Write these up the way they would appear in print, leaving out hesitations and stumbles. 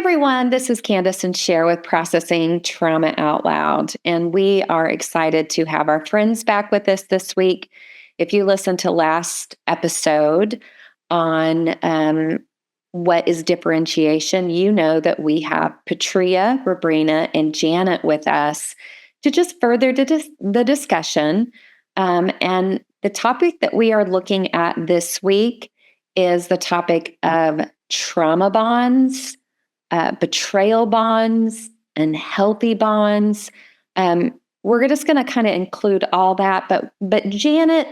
everyone. This is Kandace and Sher with Processing Trauma Out Loud. And we are excited to have our friends back with us this week. If you listened to last episode on what is differentiation, you know that we have Patria, Robrina, and Janet with us to just further the discussion. And the topic that we are looking at this week is the topic of trauma bonds, betrayal bonds, and healthy bonds. We're just going to kind of include all that. But Janet,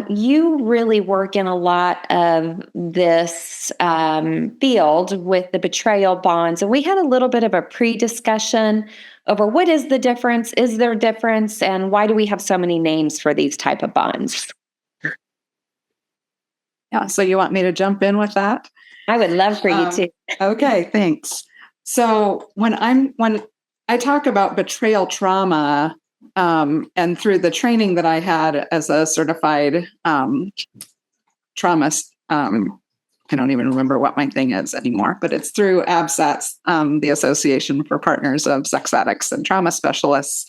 you really work in a lot of this field with the betrayal bonds. And we had a little bit of a pre-discussion over what is the difference, is there a difference, and why do we have so many names for these type of bonds? Yeah, so you want me to jump in with that? I would love for you to. Okay, thanks. So when I talk about betrayal trauma, and through the training that I had as a certified trauma, I don't even remember what my thing is anymore, but it's through ABSATS, the Association for Partners of Sex Addicts and Trauma Specialists.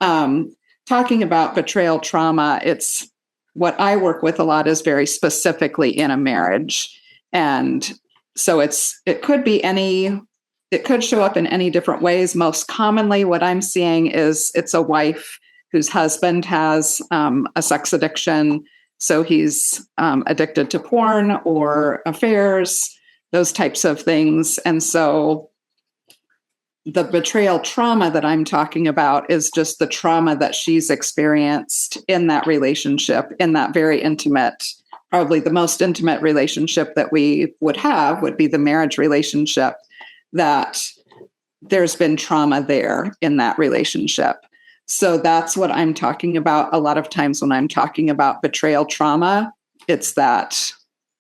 Talking about betrayal trauma, it's what I work with a lot is very specifically in a marriage. And so it could show up in any different ways. Most commonly, what I'm seeing is it's a wife whose husband has a sex addiction. So he's addicted to porn or affairs, those types of things. And so the betrayal trauma that I'm talking about is just the trauma that she's experienced in that relationship, in that very intimate, probably the most intimate relationship that we would have would be the marriage relationship, that there's been trauma there in that relationship. So that's what I'm talking about. A lot of times when I'm talking about betrayal trauma, it's that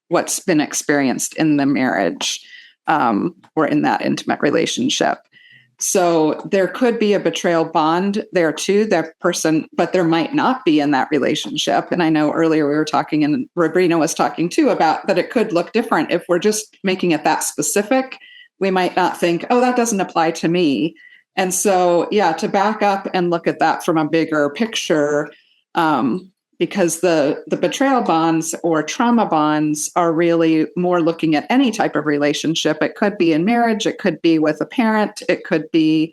what's been experienced in the marriage or in that intimate relationship. So there could be a betrayal bond there too, that person, but there might not be in that relationship. And I know earlier we were talking, and Robrina was talking too, about that it could look different. If we're just making it that specific, we might not think, oh, that doesn't apply to me. And so, yeah, to back up and look at that from a bigger picture, because the betrayal bonds or trauma bonds are really more looking at any type of relationship. It could be in marriage, it could be with a parent, it could be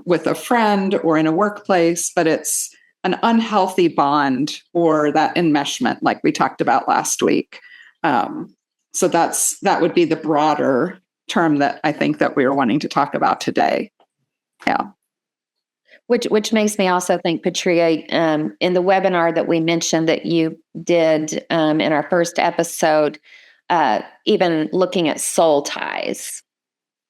with a friend or in a workplace, but it's an unhealthy bond or that enmeshment like we talked about last week. So that would be the broader term that I think that we were wanting to talk about today. Yeah. Which makes me also think, Patria, in the webinar that we mentioned that you did in our first episode, even looking at soul ties.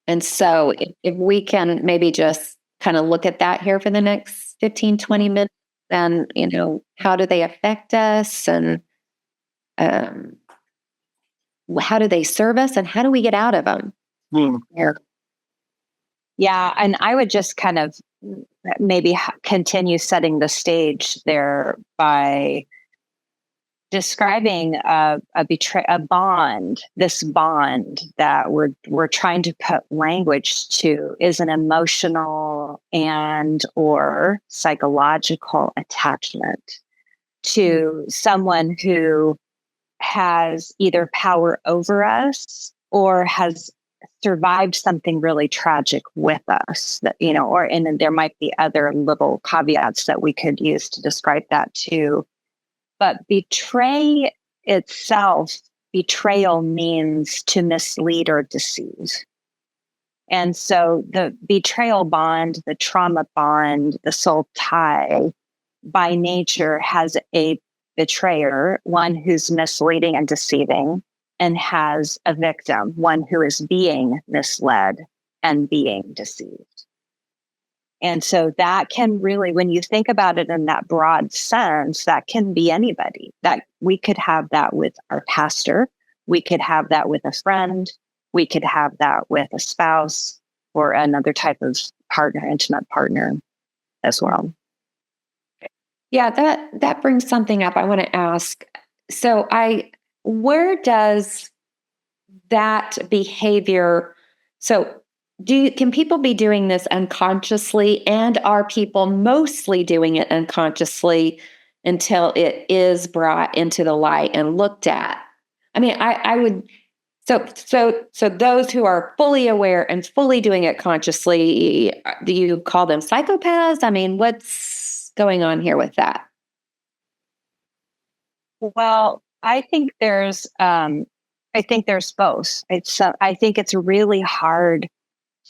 And so if we can maybe just kind of look at that here for the next 15, 20 minutes, and, how do they affect us, and how do they serve us, and how do we get out of them? Yeah, and I would just kind of maybe continue setting the stage there by describing a bond. This bond that we're trying to put language to is an emotional and or psychological attachment to someone who has either power over us or has survived something really tragic with us, that, and there might be other little caveats that we could use to describe that too. But betrayal means to mislead or deceive. And so the betrayal bond, the trauma bond, the soul tie by nature has a betrayer, one who's misleading and deceiving, and has a victim, one who is being misled and being deceived. And so that can really, when you think about it in that broad sense, that can be anybody. That we could have that with our pastor, we could have that with a friend, we could have that with a spouse or another type of partner, intimate partner as well. Yeah, that brings something up I want to ask. So where does that behavior So, can people be doing this unconsciously, and are people mostly doing it unconsciously until it is brought into the light and looked at? I mean, I would. So those who are fully aware and fully doing it consciously, do you call them psychopaths? I mean, what's going on here with that? Well, I think there's both. I think it's really hard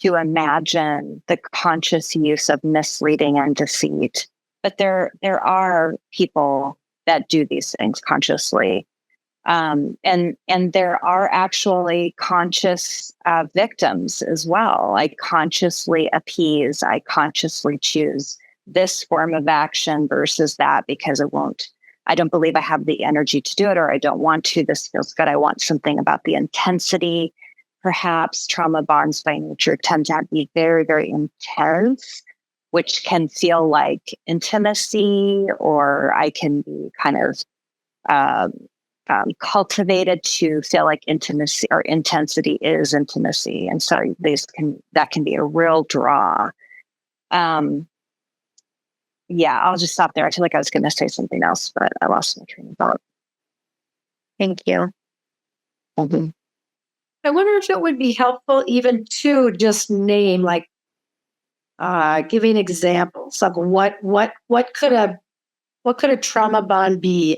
to imagine the conscious use of misleading and deceit, but there are people that do these things consciously, and there are actually conscious victims as well. I consciously appease. I consciously choose this form of action versus that because it won't. I don't believe I have the energy to do it, or I don't want to. This feels good. I want something about the intensity. Perhaps trauma bonds by nature tend to be very, very intense, which can feel like intimacy, or I can be kind of cultivated to feel like intimacy or intensity is intimacy. And so that can be a real draw. Yeah, I'll just stop there. I feel like I was going to say something else, but I lost my train of thought. Thank you. Mm-hmm. I wonder if it would be helpful even to just name, like, giving examples of what could a trauma bond be?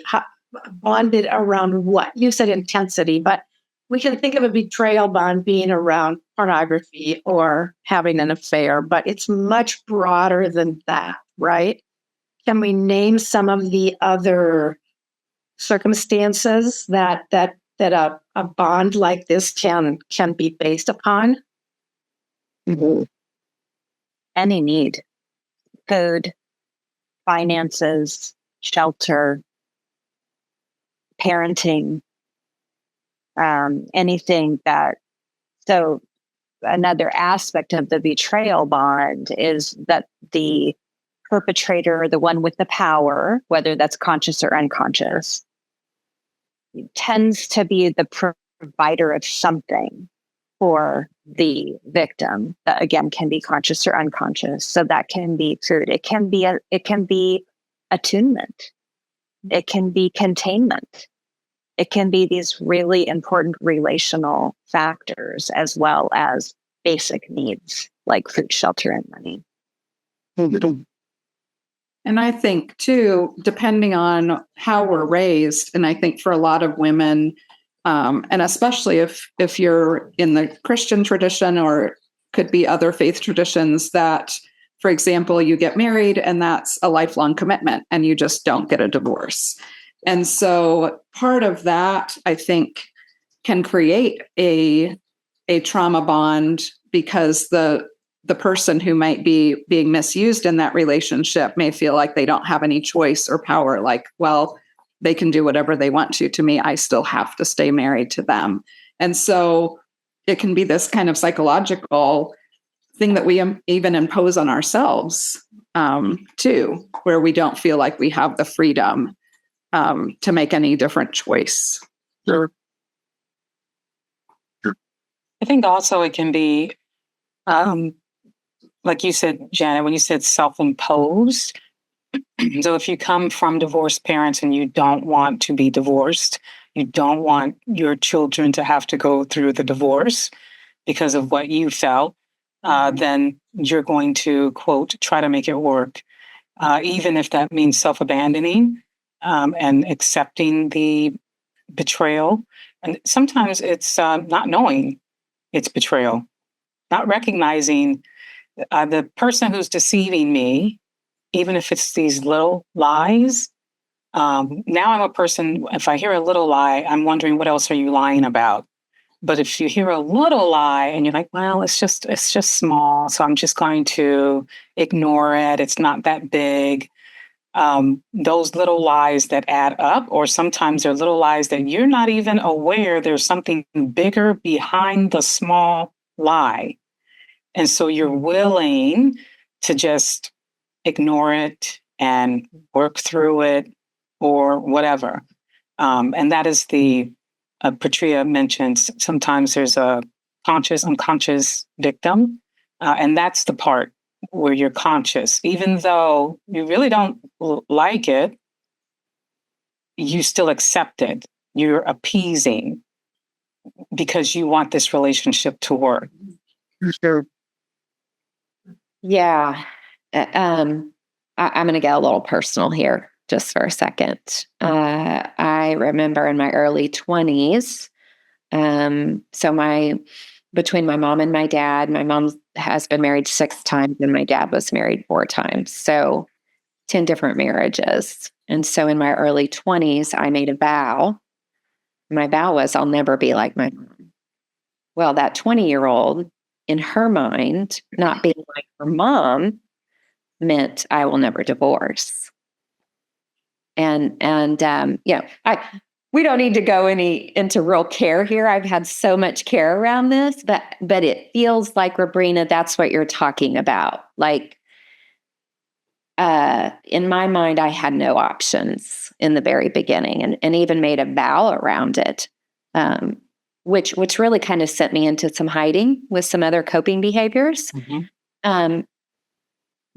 Bonded around what? You said intensity, but we can think of a betrayal bond being around pornography or having an affair, but it's much broader than that, right? Can we name some of the other circumstances that a bond like this can be based upon? Mm-hmm. Any need: food, finances, shelter, parenting, anything that. So another aspect of the betrayal bond is that the perpetrator, the one with the power, whether that's conscious or unconscious, tends to be the provider of something for the victim that, again, can be conscious or unconscious. So that can be food. It can be attunement. It can be containment. It can be these really important relational factors, as well as basic needs like food, shelter, and money. And I think too, depending on how we're raised, and I think for a lot of women, and especially if you're in the Christian tradition or could be other faith traditions, that, for example, you get married and that's a lifelong commitment and you just don't get a divorce. And so part of that, I think, can create a trauma bond, because the person who might be being misused in that relationship may feel like they don't have any choice or power. Like, well, they can do whatever they want to me. I still have to stay married to them. And so it can be this kind of psychological thing that we even impose on ourselves too, where we don't feel like we have the freedom to make any different choice. Sure. I think also it can be, like you said, Janet, when you said self-imposed. So if you come from divorced parents and you don't want to be divorced, you don't want your children to have to go through the divorce because of what you felt, then you're going to, quote, try to make it work, even if that means self-abandoning and accepting the betrayal. And sometimes it's not knowing it's betrayal, not recognizing the person who's deceiving me, even if it's these little lies. Now I'm a person, if I hear a little lie, I'm wondering, what else are you lying about? But if you hear a little lie and you're like, well, it's just small, so I'm just going to ignore it. It's not that big. Those little lies that add up, or sometimes they're little lies that you're not even aware there's something bigger behind the small lie. And so you're willing to just ignore it and work through it or whatever. And that is Patria mentions sometimes there's a conscious, unconscious victim. And that's the part where you're conscious. Even though you really don't like it, you still accept it. You're appeasing because you want this relationship to work. Sure. Yeah. I'm going to get a little personal here just for a second. I remember in my early 20s, between my mom and my dad, my mom has been married 6 times and my dad was married 4 times. So 10 different marriages. And so in my early 20s, I made a vow. My vow was, I'll never be like my mom. Well, that 20-year-old, in her mind, not being like her mom meant I will never divorce. And we don't need to go into real care here. I've had so much care around this, but it feels like, Robrina, that's what you're talking about. Like, in my mind, I had no options in the very beginning, and even made a vow around it, which really kind of sent me into some hiding with some other coping behaviors. Mm-hmm.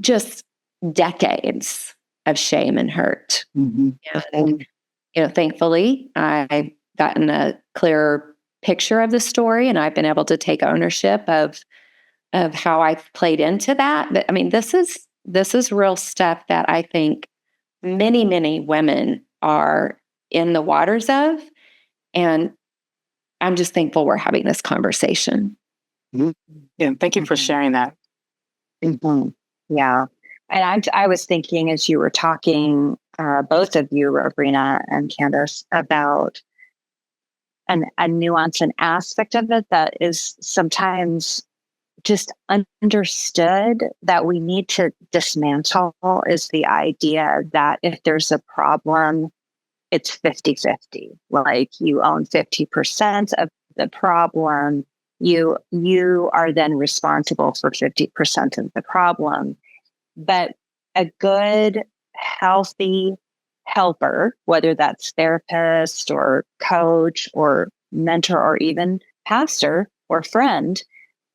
Just decades of shame and hurt. Mm-hmm. And, thankfully, I've gotten a clearer picture of the story, and I've been able to take ownership of how I've played into that. But I mean, this is real stuff that I think many, many women are in the waters of. And I'm just thankful we're having this conversation. Yeah, thank you for sharing that. Mm-hmm. Yeah. And I was thinking as you were talking, both of you, Robrina and Kandace, about a nuance and aspect of it that is sometimes just understood that we need to dismantle, is the idea that if there's a problem, it's 50-50. Like, you own 50% of the problem. You are then responsible for 50% of the problem. But a good, healthy helper, whether that's therapist or coach or mentor or even pastor or friend,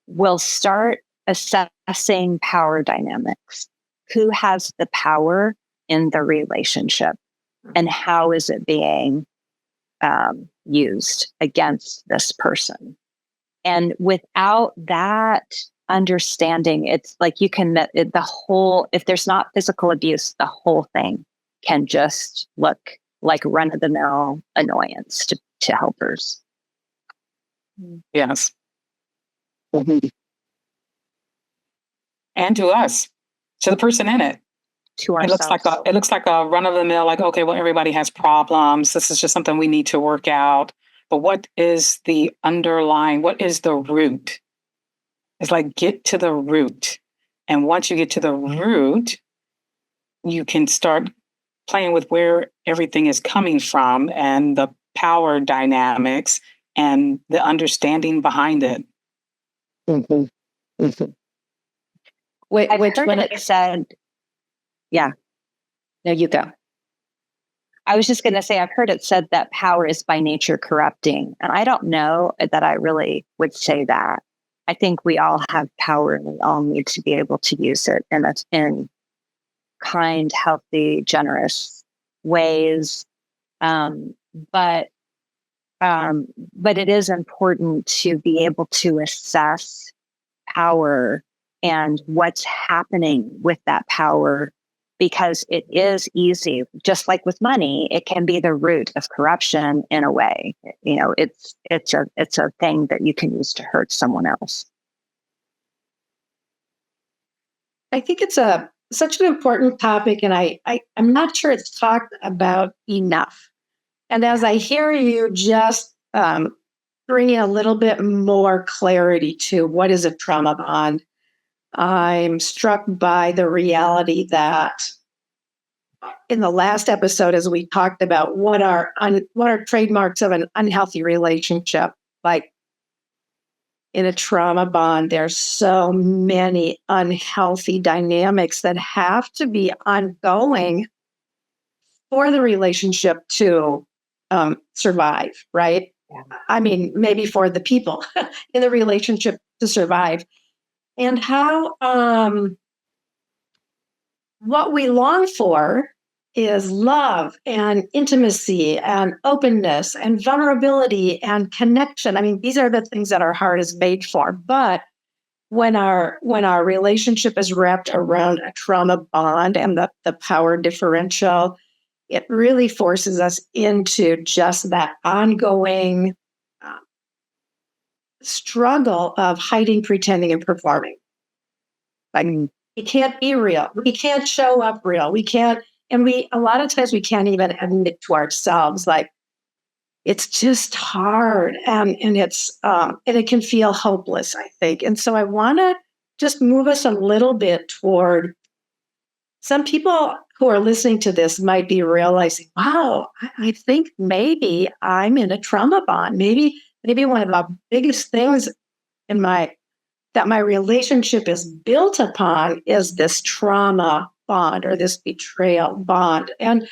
will start assessing power dynamics. Who has the power in the relationship, and how is it being used against this person? And without that understanding, it's like you can, if there's not physical abuse, the whole thing can just look like run-of-the-mill annoyance to helpers. Yes. Mm-hmm. And to us, to the person in it. To ourselves. It looks like a run-of-the-mill, like, okay, well, everybody has problems. This is just something we need to work out. But what is the underlying, what is the root? It's like, get to the root. And once you get to the root, you can start playing with where everything is coming from and the power dynamics and the understanding behind it. Mm-hmm. Mm-hmm. I've heard it said, yeah. No, you go. I was just going to say, I've heard it said that power is by nature corrupting. And I don't know that I really would say that. I think we all have power and we all need to be able to use it in kind, healthy, generous ways. But it is important to be able to assess power and what's happening with that power, because it is easy, just like with money, it can be the root of corruption in a way. It's a thing that you can use to hurt someone else. I think it's such an important topic, and I'm not sure it's talked about enough. And as I hear you just bringing a little bit more clarity to what is a trauma bond, I'm struck by the reality that in the last episode, as we talked about what are trademarks of an unhealthy relationship, like in a trauma bond, there's so many unhealthy dynamics that have to be ongoing for the relationship to survive, right? I mean, maybe for the people in the relationship to survive. And how what we long for is love and intimacy and openness and vulnerability and connection. I mean, these are the things that our heart is made for. But when our relationship is wrapped around a trauma bond and the power differential, it really forces us into just that ongoing struggle of hiding, pretending, and performing. Like, we can't be real. We can't show up real. We can't, and a lot of times we can't even admit to ourselves, like, it's just hard, and it can feel hopeless, I think. And so I want to just move us a little bit toward some people who are listening to this might be realizing, wow, I think maybe I'm in a trauma bond. Maybe one of the biggest things that my relationship is built upon is this trauma bond or this betrayal bond. And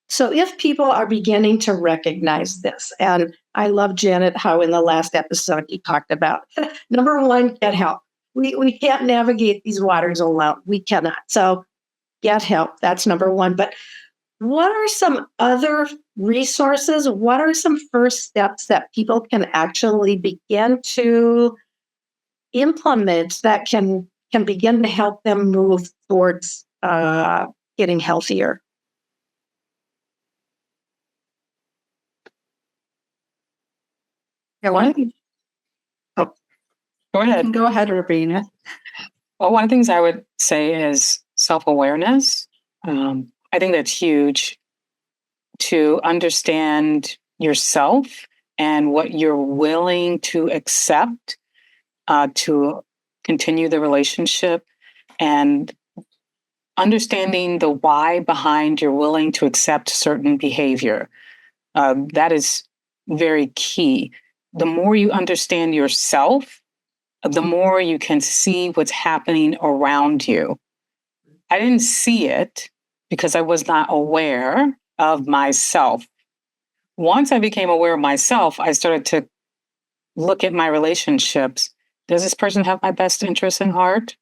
so if people are beginning to recognize this, and I love, Janet, how in the last episode you talked about, number one, get help. We can't navigate these waters alone. We cannot. So get help. That's number one. But what are some other resources? What are some first steps that people can actually begin to implement that can begin to help them move towards getting healthier? Yeah, one thing. Go ahead. Go ahead, Rabina. Well, one of the things I would say is self-awareness. I think that's huge to understand yourself and what you're willing to accept to continue the relationship, and understanding the why behind you're willing to accept certain behavior. That is very key. The more you understand yourself, the more you can see what's happening around you. I didn't see it because I was not aware of myself. Once I became aware of myself, I started to look at my relationships. Does this person have my best interest in heart?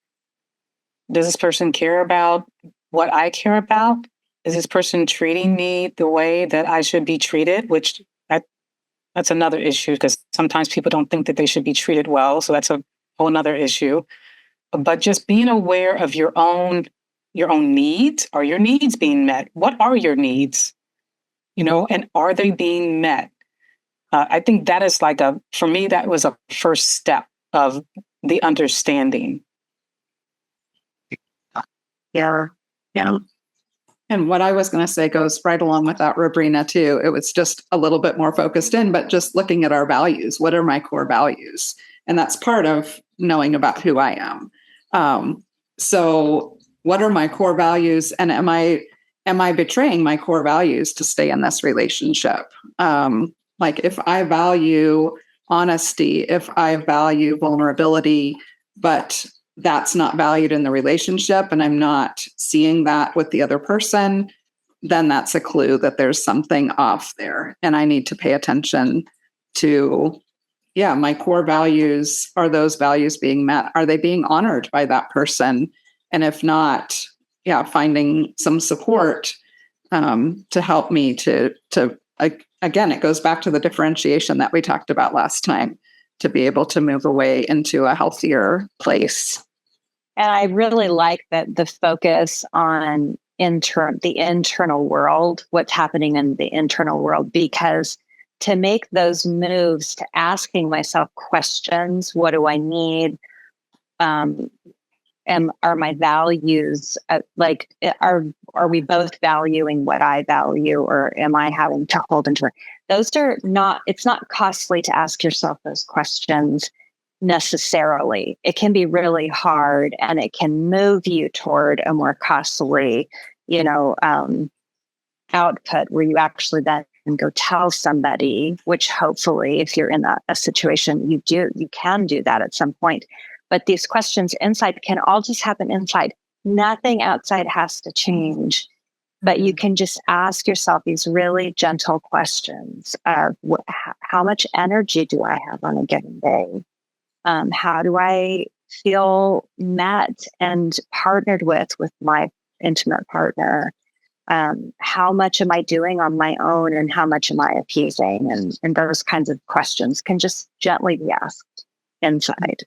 Does this person care about what I care about? Is this person treating me the way that I should be treated? Which that's another issue, because sometimes people don't think that they should be treated well. So that's a whole nother issue. But just being aware of your own needs. Are your needs being met? What are your needs? And are they being met? I think that is for me, that was a first step of the understanding. Yeah. And what I was going to say goes right along with that, Robrina, too. It was just a little bit more focused in, but just looking at our values. What are my core values? And that's part of knowing about who I am. So what are my core values? And am I betraying my core values to stay in this relationship? Like, if I value honesty, if I value vulnerability, but that's not valued in the relationship and I'm not seeing that with the other person, then that's a clue that there's something off there. And I need to pay attention to, my core values. Are those values being met? Are they being honored by that person? And if not, finding some support to help me to again, it goes back to the differentiation that we talked about last time, to be able to move away into a healthier place. And I really like that the focus on the internal world, what's happening in the internal world, because to make those moves to asking myself questions, what do I need? Are my values are we both valuing what I value, or am I having to hold into it? It's not costly to ask yourself those questions necessarily. It can be really hard, and it can move you toward a more costly, output where you actually then go tell somebody, which hopefully if you're in a situation, you can do that at some point. But these questions inside can all just happen inside. Nothing outside has to change. But you can just ask yourself these really gentle questions of how much energy do I have on a given day? How do I feel met and partnered with my intimate partner? How much am I doing on my own and how much am I appeasing? And those kinds of questions can just gently be asked inside.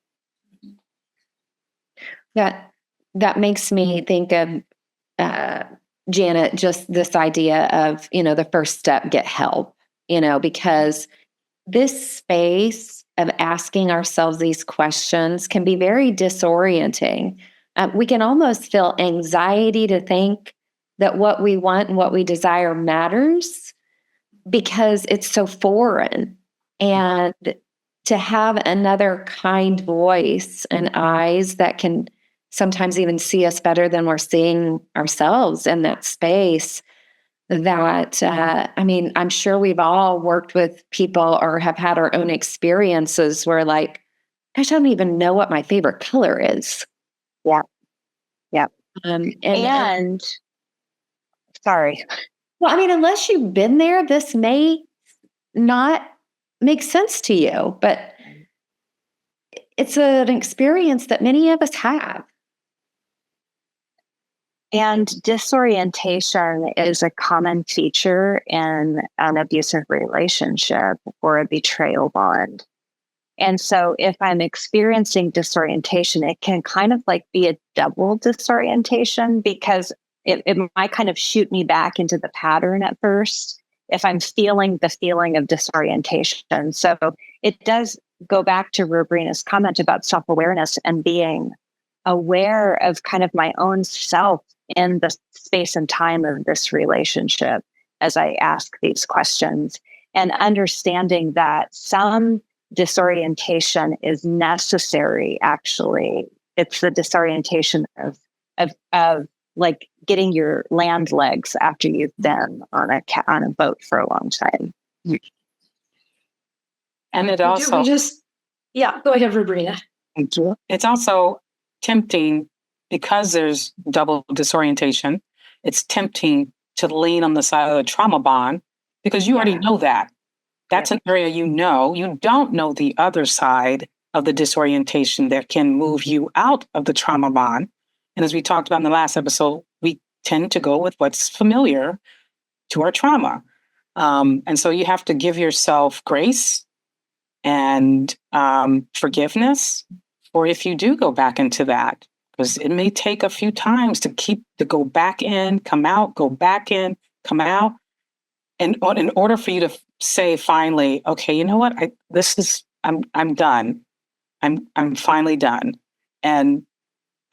That makes me think of Janet, just this idea of, the first step, get help, because this space of asking ourselves these questions can be very disorienting. We can almost feel anxiety to think that what we want and what we desire matters because it's so foreign. And to have another kind voice and eyes that can sometimes even see us better than we're seeing ourselves in that space, that, I'm sure we've all worked with people or have had our own experiences where like, gosh, I don't even know what my favorite color is. Yeah. Yeah. And sorry. Well, unless you've been there, this may not make sense to you, but it's an experience that many of us have. And disorientation is a common feature in an abusive relationship or a betrayal bond. And so if I'm experiencing disorientation, it can kind of like be a double disorientation because it might kind of shoot me back into the pattern at first if I'm feeling the feeling of disorientation. So it does go back to Rubrina's comment about self-awareness and being aware of kind of my own self in the space and time of this relationship as I ask these questions, and understanding that some disorientation is necessary. Actually, it's the disorientation of like getting your land legs after you've been on a boat for a long time. And it also, go ahead, Rubrina. Thank you. It's also tempting because there's double disorientation. It's tempting to lean on the side of the trauma bond because you already know that. That's an area you know. You don't know the other side of the disorientation that can move you out of the trauma bond. And as we talked about in the last episode, we tend to go with what's familiar to our trauma. And so you have to give yourself grace and forgiveness, or if you do go back into that, because it may take a few times to go back in, come out, go back in, come out. And in order for you to say finally, okay, you know what? I'm done. I'm finally done. And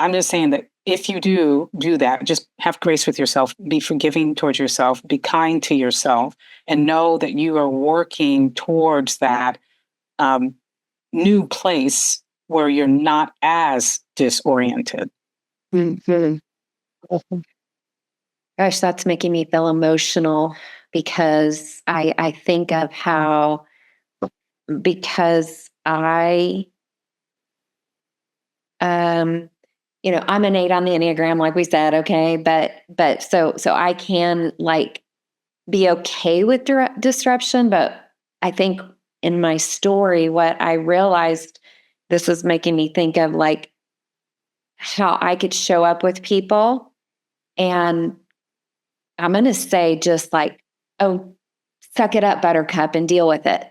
I'm just saying that if you do that, just have grace with yourself, be forgiving towards yourself, be kind to yourself, and know that you are working towards that new place where you're not as disoriented. Mm-hmm. Gosh, that's making me feel emotional because I think of how, because I'm an 8 on the Enneagram, like we said, okay, but so I can like be okay with disruption, but I think in my story, what I realized, this was making me think of like how I could show up with people, and I'm going to say just like, oh, suck it up, buttercup, and deal with it.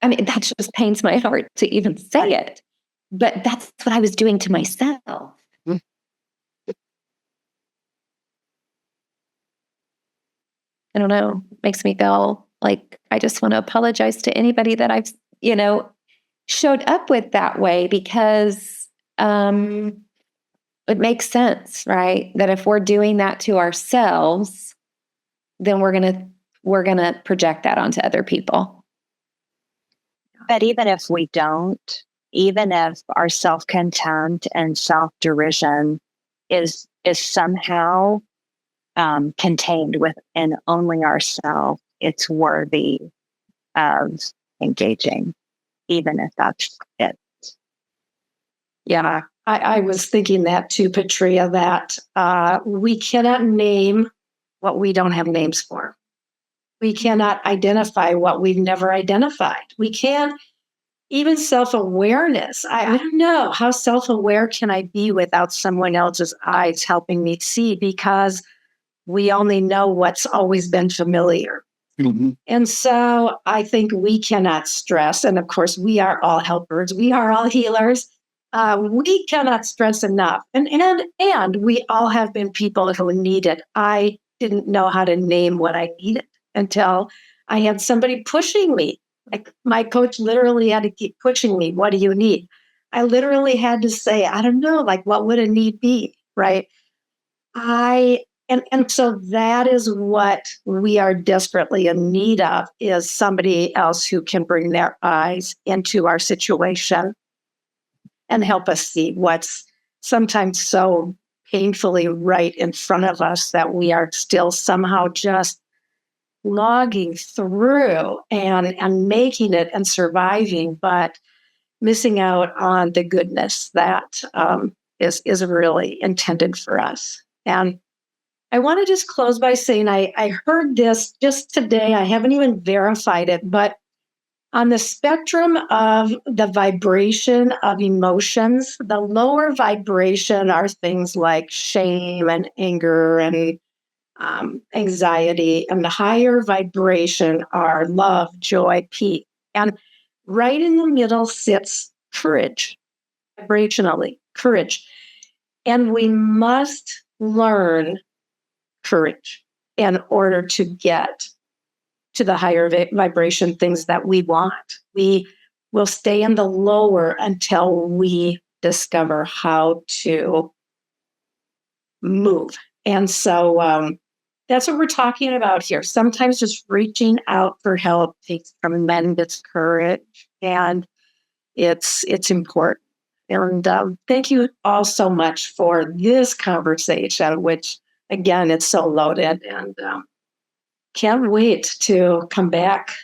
That just pains my heart to even say it, but that's what I was doing to myself. I don't know, makes me feel like I just want to apologize to anybody that I've, showed up with that way, because it makes sense, right? That if we're doing that to ourselves, then we're going to project that onto other people. But even if we don't, even if our self-contempt and self-derision is somehow contained within only ourselves, it's worthy of engaging, even if that's it. Yeah, I was thinking that too, Patria, that we cannot name what we don't have names for. We cannot identify what we've never identified. We can't even self-awareness. I don't know, how self-aware can I be without someone else's eyes helping me see, because we only know what's always been familiar. Mm-hmm. And so I think we cannot stress, and of course we are all helpers, we are all healers. We cannot stress enough. And we all have been people who needed. I didn't know how to name what I needed until I had somebody pushing me. Like my coach literally had to keep pushing me. What do you need? I literally had to say, I don't know, like what would a need be, right? And so that is what we are desperately in need of, is somebody else who can bring their eyes into our situation and help us see what's sometimes so painfully right in front of us that we are still somehow just logging through and making it and surviving, but missing out on the goodness that is really intended for us. And I want to just close by saying I heard this just today. I haven't even verified it, but on the spectrum of the vibration of emotions, the lower vibration are things like shame and anger and anxiety, and the higher vibration are love, joy, peace. And right in the middle sits courage, vibrationally, courage. And we must learn courage in order to get to the higher vibration things that we want. We will stay in the lower until we discover how to move. And so that's what we're talking about here. Sometimes just reaching out for help takes tremendous courage, and it's important. And thank you all so much for this conversation, which again, it's so loaded, and can't wait to come back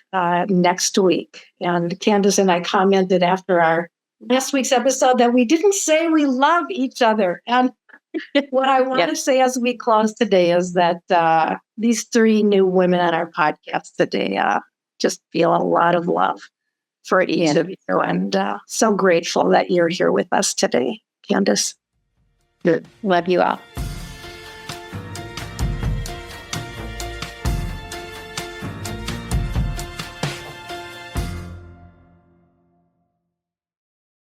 next week. And Kandace and I commented after our last week's episode that we didn't say we love each other. And what I want to say as we close today is that these three new women on our podcast today just feel a lot of love for each of you. And so grateful that you're here with us today, Kandace. Good. Love you all.